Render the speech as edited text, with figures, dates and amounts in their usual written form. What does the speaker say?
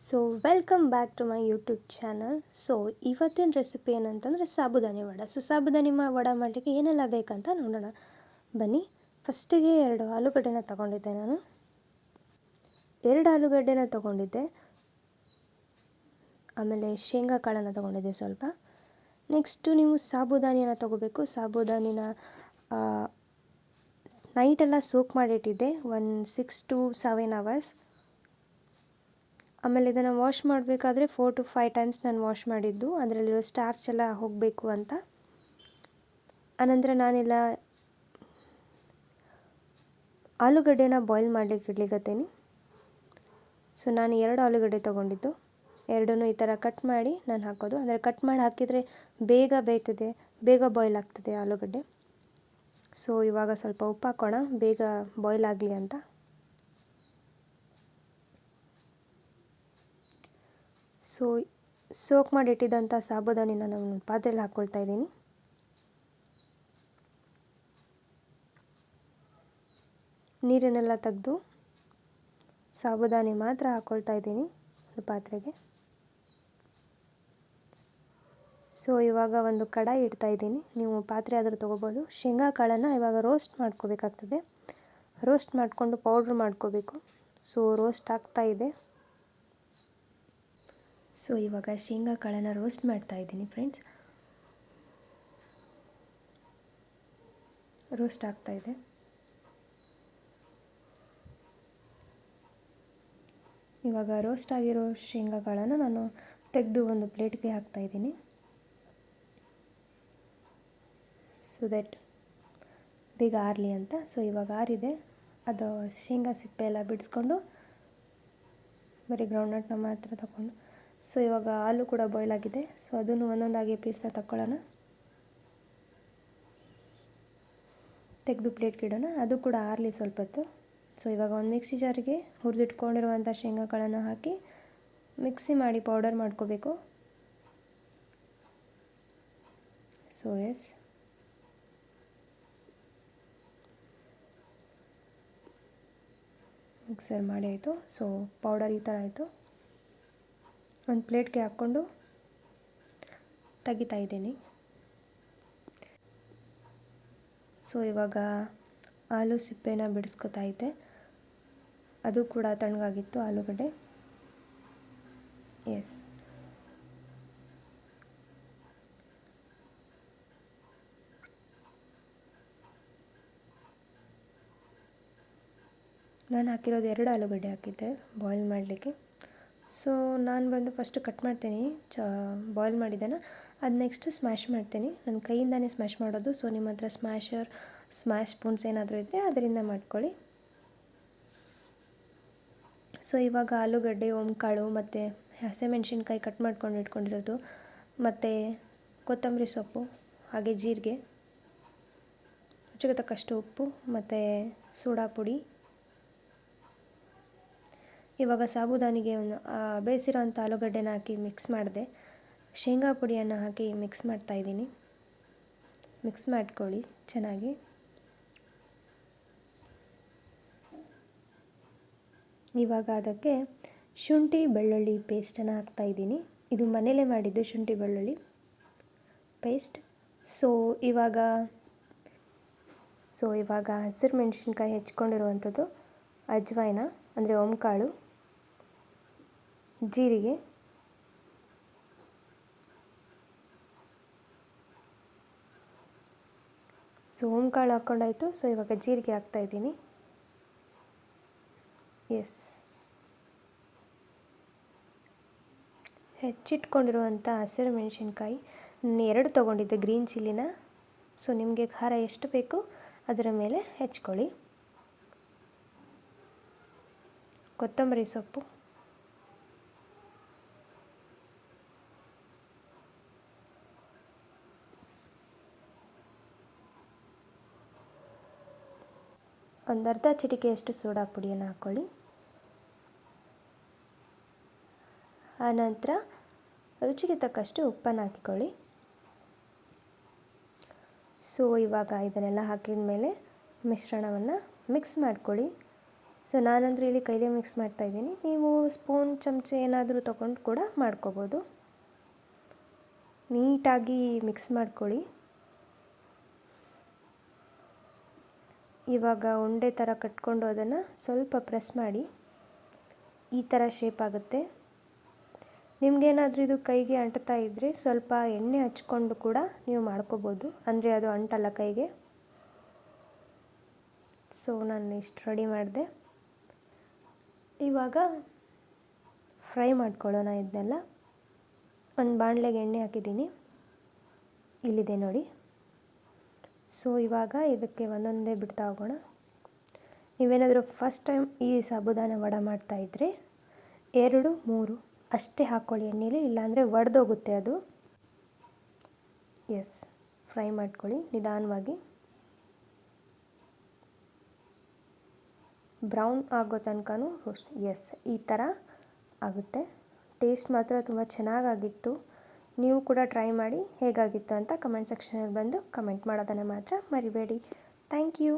So welcome back to my YouTube channel. So ಇವತ್ತಿನ recipe ಏನಂತಂದರೆ sabudana vada. So sabudana vada ಮಾಡಲಿಕ್ಕೆ ಏನೆಲ್ಲ ಬೇಕಂತ ನೋಡೋಣ ಬನ್ನಿ. ಫಸ್ಟಿಗೆ 2 ಆಲೂಗಡ್ಡೆನ ತೊಗೊಂಡಿದ್ದೆ ನಾನು. 2 ಆಲೂಗಡ್ಡೆನ ತೊಗೊಂಡಿದ್ದೆ. ಆಮೇಲೆ ಶೇಂಗಾ ಕಾಳನ್ನು ತೊಗೊಂಡಿದ್ದೆ ಸ್ವಲ್ಪ. ನೆಕ್ಸ್ಟು ನೀವು ಸಾಬುದಾನಿನ ತೊಗೋಬೇಕು. ಸಾಬುದಾನಿನ ನೈಟೆಲ್ಲ ಸೋಕ್ ಮಾಡಿಟ್ಟಿದ್ದೆ 6 to 7 hours. ಆಮೇಲೆ ಇದನ್ನು ವಾಶ್ ಮಾಡಬೇಕಾದ್ರೆ 4 to 5 ಟೈಮ್ಸ್ ನಾನು ವಾಶ್ ಮಾಡಿದ್ದು, ಅದರಲ್ಲಿರೋ ಸ್ಟಾರ್ಚ್ ಎಲ್ಲ ಹೋಗಬೇಕು ಅಂತ. ಆನಂತರ ನಾನೆಲ್ಲ ಆಲೂಗಡ್ಡೆನ ಬಾಯ್ಲ್ ಮಾಡಲಿಕ್ಕೆ ಇಡ್ಲಿಕ್ಕತ್ತೀನಿ. ಸೊ ನಾನು 2 ಆಲೂಗಡ್ಡೆ ತೊಗೊಂಡಿದ್ದು, 2 ಈ ಥರ ಕಟ್ ಮಾಡಿ ನಾನು ಹಾಕೋದು. ಅಂದರೆ ಕಟ್ ಮಾಡಿ ಹಾಕಿದರೆ ಬೇಗ ಬೇಯ್ತದೆ, ಬೇಗ ಬಾಯ್ಲ್ ಆಗ್ತದೆ ಆಲೂಗಡ್ಡೆ. ಸೊ ಇವಾಗ ಸ್ವಲ್ಪ ಉಪ್ಪು ಹಾಕೋಣ, ಬೇಗ ಬಾಯ್ಲ್ ಆಗಲಿ ಅಂತ. ಸೋಕ್ ಮಾಡಿಟ್ಟಿದ್ದಂಥ ಸಾಬುದಾನಿನ ನಾನು ಪಾತ್ರೆಯಲ್ಲಿ ಹಾಕ್ಕೊಳ್ತಾ ಇದ್ದೀನಿ. ನೀರನ್ನೆಲ್ಲ ತೆಗೆದು ಸಾಬುದಾನಿ ಮಾತ್ರ ಹಾಕ್ಕೊಳ್ತಾ ಇದ್ದೀನಿ ಪಾತ್ರೆಗೆ. ಸೊ ಇವಾಗ ಒಂದು ಕಡಾಯಿ ಇಡ್ತಾ ಇದ್ದೀನಿ, ನೀವು ಪಾತ್ರೆ ಆದರೂ ತೊಗೋಬೋದು. ಶೇಂಗಾ ಕಾಳನ್ನು ಇವಾಗ ರೋಸ್ಟ್ ಮಾಡ್ಕೋಬೇಕಾಗ್ತದೆ. ರೋಸ್ಟ್ ಮಾಡಿಕೊಂಡು ಪೌಡ್ರ್ ಮಾಡ್ಕೋಬೇಕು. ಸೊ ರೋಸ್ಟ್ ಆಗ್ತಾ ಇದೆ. ಸೊ ಇವಾಗ ಶೇಂಗಾ ಕಾಳನ್ನು ರೋಸ್ಟ್ ಮಾಡ್ತಾ ಇದ್ದೀನಿ ಫ್ರೆಂಡ್ಸ್. ರೋಸ್ಟ್ ಆಗ್ತಾ ಇದೆ. ಇವಾಗ ರೋಸ್ಟ್ ಆಗಿರೋ ಶೇಂಗಾ ಕಾಳನ್ನು ನಾನು ತೆಗೆದು ಒಂದು ಪ್ಲೇಟ್ಗೆ ಹಾಕ್ತಾ ಇದ್ದೀನಿ. ಸೊ ದಟ್ ಬೇಗ ಆರಲಿ ಅಂತ. ಸೊ ಇವಾಗ ಆರಿದೆ. ಅದು ಶೇಂಗಾ ಸಿಪ್ಪೆ ಎಲ್ಲ ಬಿಡಿಸ್ಕೊಂಡು ಬರೀ ಗ್ರೌಂಡ್ನಟ್ನ ಮಾತ್ರ ತಗೊಂಡು. ಸೊ ಇವಾಗ ಹಾಲು ಕೂಡ ಬಾಯ್ಲ್ ಆಗಿದೆ. ಸೊ ಅದನ್ನು ಒಂದೊಂದಾಗಿ ಪೀಸ್ನ ತಗೊಳ್ಳೋಣ, ತೆಗೆದು ಪ್ಲೇಟ್ಗೆ ಇಡೋಣ. ಅದು ಕೂಡ ಆರಲಿ ಸ್ವಲ್ಪ ಹೊತ್ತು. ಸೊ ಇವಾಗ ಒಂದು ಮಿಕ್ಸಿ ಜಾರಿಗೆ ಹುರಿದಿಟ್ಕೊಂಡಿರುವಂಥ ಶೇಂಗಾ ಕಾಳನ್ನು ಹಾಕಿ ಮಿಕ್ಸಿ ಮಾಡಿ ಪೌಡರ್ ಮಾಡ್ಕೋಬೇಕು. ಸೊ ಮಿಕ್ಸರ್ ಮಾಡಿ ಆಯಿತು. ಸೊ ಪೌಡರ್ ಈ ಥರ ಆಯಿತು. ಒಂದು ಪ್ಲೇಟ್ಗೆ ಹಾಕ್ಕೊಂಡು ತೆಗಿತಾ ಇದ್ದೀನಿ. ಸೊ ಇವಾಗ ಆಲೂ ಸಿಪ್ಪೆನ ಬಿಡಿಸ್ಕೊತಾ ಇದ್ದೆ, ಅದು ಕೂಡ ತಣ್ಣಗಾಗಿತ್ತು ಆಲೂಗಡ್ಡೆ. ಎಸ್, ನಾನು ಹಾಕಿರೋದು 2 ಆಲೂಗಡ್ಡೆ ಹಾಕಿದ್ದೆ ಬಾಯ್ಲ್ ಮಾಡಲಿಕ್ಕೆ. ಸೊ ನಾನು ಬಂದು ಫಸ್ಟು ಕಟ್ ಮಾಡ್ತೀನಿ, ಬಾಯ್ಲ್ ಮಾಡಿದ್ದೇನೆ. ಅದು ನೆಕ್ಸ್ಟು ಸ್ಮ್ಯಾಶ್ ಮಾಡ್ತೀನಿ. ನನ್ನ ಕೈಯಿಂದನೇ ಸ್ಮ್ಯಾಶ್ ಮಾಡೋದು. ಸೊ ನಿಮ್ಮ ಹತ್ರ ಸ್ಮ್ಯಾಶ್ ಸ್ಪೂನ್ಸ್ ಏನಾದರೂ ಇದ್ದರೆ ಅದರಿಂದ ಮಾಡ್ಕೊಳ್ಳಿ. ಸೊ ಇವಾಗ ಆಲೂಗಡ್ಡೆ, ಓಂಕಾಳು ಮತ್ತು ಹಸಿಮೆಣ್ಸಿನ್ಕಾಯಿ ಕಟ್ ಮಾಡ್ಕೊಂಡು ಇಟ್ಕೊಂಡಿರೋದು, ಮತ್ತು ಕೊತ್ತಂಬರಿ ಸೊಪ್ಪು, ಹಾಗೆ ಜೀರಿಗೆ, ರುಚಿಗೆ ತಕ್ಕಷ್ಟು ಉಪ್ಪು ಮತ್ತು ಸೋಡಾ ಪುಡಿ. ಇವಾಗ ಸಾಬುದಾನಿಗೆ ಬೇಯಿಸಿರೋ ಅಂಥ ಆಲೂಗಡ್ಡೆನ ಹಾಕಿ ಮಿಕ್ಸ್ ಮಾಡಿದೆ. ಶೇಂಗಾ ಪುಡಿಯನ್ನು ಹಾಕಿ ಮಿಕ್ಸ್ ಮಾಡ್ತಾಯಿದ್ದೀನಿ. ಮಿಕ್ಸ್ ಮಾಡ್ಕೊಳ್ಳಿ ಚೆನ್ನಾಗಿ. ಇವಾಗ ಅದಕ್ಕೆ ಶುಂಠಿ ಬೆಳ್ಳುಳ್ಳಿ ಪೇಸ್ಟನ್ನು ಹಾಕ್ತಾಯಿದ್ದೀನಿ. ಇದು ಮನೇಲೇ ಮಾಡಿದ್ದು ಶುಂಠಿ ಬೆಳ್ಳುಳ್ಳಿ ಪೇಸ್ಟ್. ಸೊ ಇವಾಗ ಹಸಿರು ಮೆಣಸಿನ್ಕಾಯಿ ಹೆಚ್ಕೊಂಡಿರುವಂಥದ್ದು, ಅಜ್ವಾಯಿನ ಅಂದರೆ ಓಂಕಾಳು, ಜೀರಿಗೆ, ಸೊ ಓಂಕಾಳು ಹಾಕ್ಕೊಂಡಾಯಿತು. ಸೊ ಇವಾಗ ಜೀರಿಗೆ ಹಾಕ್ತಾಯಿದ್ದೀನಿ. ಎಸ್, ಹೆಚ್ಚಿಟ್ಕೊಂಡಿರುವಂಥ ಹಸಿರು ಮೆಣಸಿನ್ಕಾಯಿ 2 ತೊಗೊಂಡಿದ್ದೆ, ಗ್ರೀನ್ ಚಿಲ್ಲಿನ. ಸೊ ನಿಮಗೆ ಖಾರ ಎಷ್ಟು ಬೇಕು ಅದರ ಮೇಲೆ ಹೆಚ್ಕೊಳ್ಳಿ. ಕೊತ್ತಂಬರಿ ಸೊಪ್ಪು, ಒಂದು ಅರ್ಧ ಚಿಟಿಕೆಯಷ್ಟು ಸೋಡಾ ಪುಡಿಯನ್ನು ಹಾಕ್ಕೊಳ್ಳಿ. ಆನಂತರ ರುಚಿಗೆ ತಕ್ಕಷ್ಟು ಉಪ್ಪನ್ನು ಹಾಕಿಕೊಳ್ಳಿ. ಸೊ ಇವಾಗ ಇದನ್ನೆಲ್ಲ ಹಾಕಿದ ಮೇಲೆ ಮಿಶ್ರಣವನ್ನು ಮಿಕ್ಸ್ ಮಾಡ್ಕೊಳ್ಳಿ. ಸೊ ನಾನಂದರೆ ಇಲ್ಲಿ ಕೈಲೇ ಮಿಕ್ಸ್ ಮಾಡ್ತಾಯಿದ್ದೀನಿ. ನೀವು ಸ್ಪೂನ್ ಚಮಚ ಏನಾದರೂ ತೊಗೊಂಡು ಕೂಡ ಮಾಡ್ಕೋಬೋದು. ನೀಟಾಗಿ ಮಿಕ್ಸ್ ಮಾಡ್ಕೊಳ್ಳಿ. ಇವಾಗ ಉಂಡೆ ಥರ ಕಟ್ಕೊಂಡು ಅದನ್ನು ಸ್ವಲ್ಪ ಪ್ರೆಸ್ ಮಾಡಿ ಈ ಥರ ಶೇಪ್ ಆಗುತ್ತೆ. ನಿಮಗೇನಾದರೂ ಇದು ಕೈಗೆ ಅಂಟ್ತಾ ಇದ್ದರೆ ಸ್ವಲ್ಪ ಎಣ್ಣೆ ಹಚ್ಕೊಂಡು ಕೂಡ ನೀವು ಮಾಡ್ಕೋಬೋದು, ಅಂದರೆ ಅದು ಅಂಟಲ್ಲ ಕೈಗೆ. ಸೊ ನಾನು ಇಷ್ಟು ರೆಡಿ ಮಾಡಿದೆ. ಇವಾಗ ಫ್ರೈ ಮಾಡ್ಕೊಳ್ಳೋಣ ಇದನ್ನೆಲ್ಲ. ಒಂದು ಬಾಣಲೆಗೆ ಎಣ್ಣೆ ಹಾಕಿದ್ದೀನಿ, ಇಲ್ಲಿದೆ ನೋಡಿ. ಸೊ ಇವಾಗ ಇದಕ್ಕೆ ಒಂದೊಂದೇ ಬಿಡ್ತಾ ಹೋಗೋಣ. ನೀವೇನಾದರೂ ಫಸ್ಟ್ ಟೈಮ್ ಈ ಸಾಬುದಾನ ವಡೆ ಮಾಡ್ತಾಯಿದ್ರೆ 2-3 ಅಷ್ಟೇ ಹಾಕ್ಕೊಳ್ಳಿ ಎಣ್ಣೆಲಿ, ಇಲ್ಲಾಂದರೆ ಒಡೆದೋಗುತ್ತೆ ಅದು. ಎಸ್, ಫ್ರೈ ಮಾಡ್ಕೊಳ್ಳಿ ನಿಧಾನವಾಗಿ. ಬ್ರೌನ್ ಆಗೋ ತನಕನೂ ಎಸ್, ಈ ಥರ ಆಗುತ್ತೆ. ಟೇಸ್ಟ್ ಮಾತ್ರ ತುಂಬ ಚೆನ್ನಾಗಾಗಿತ್ತು. ನೀವು ಕೂಡ ಟ್ರೈ ಮಾಡಿ ಹೇಗಾಗಿತ್ತು ಅಂತ ಕಮೆಂಟ್ ಸೆಕ್ಷನಲ್ಲಿ ಬಂದು ಕಮೆಂಟ್ ಮಾಡೋದನ್ನು ಮಾತ್ರ ಮರಿಬೇಡಿ. Thank you.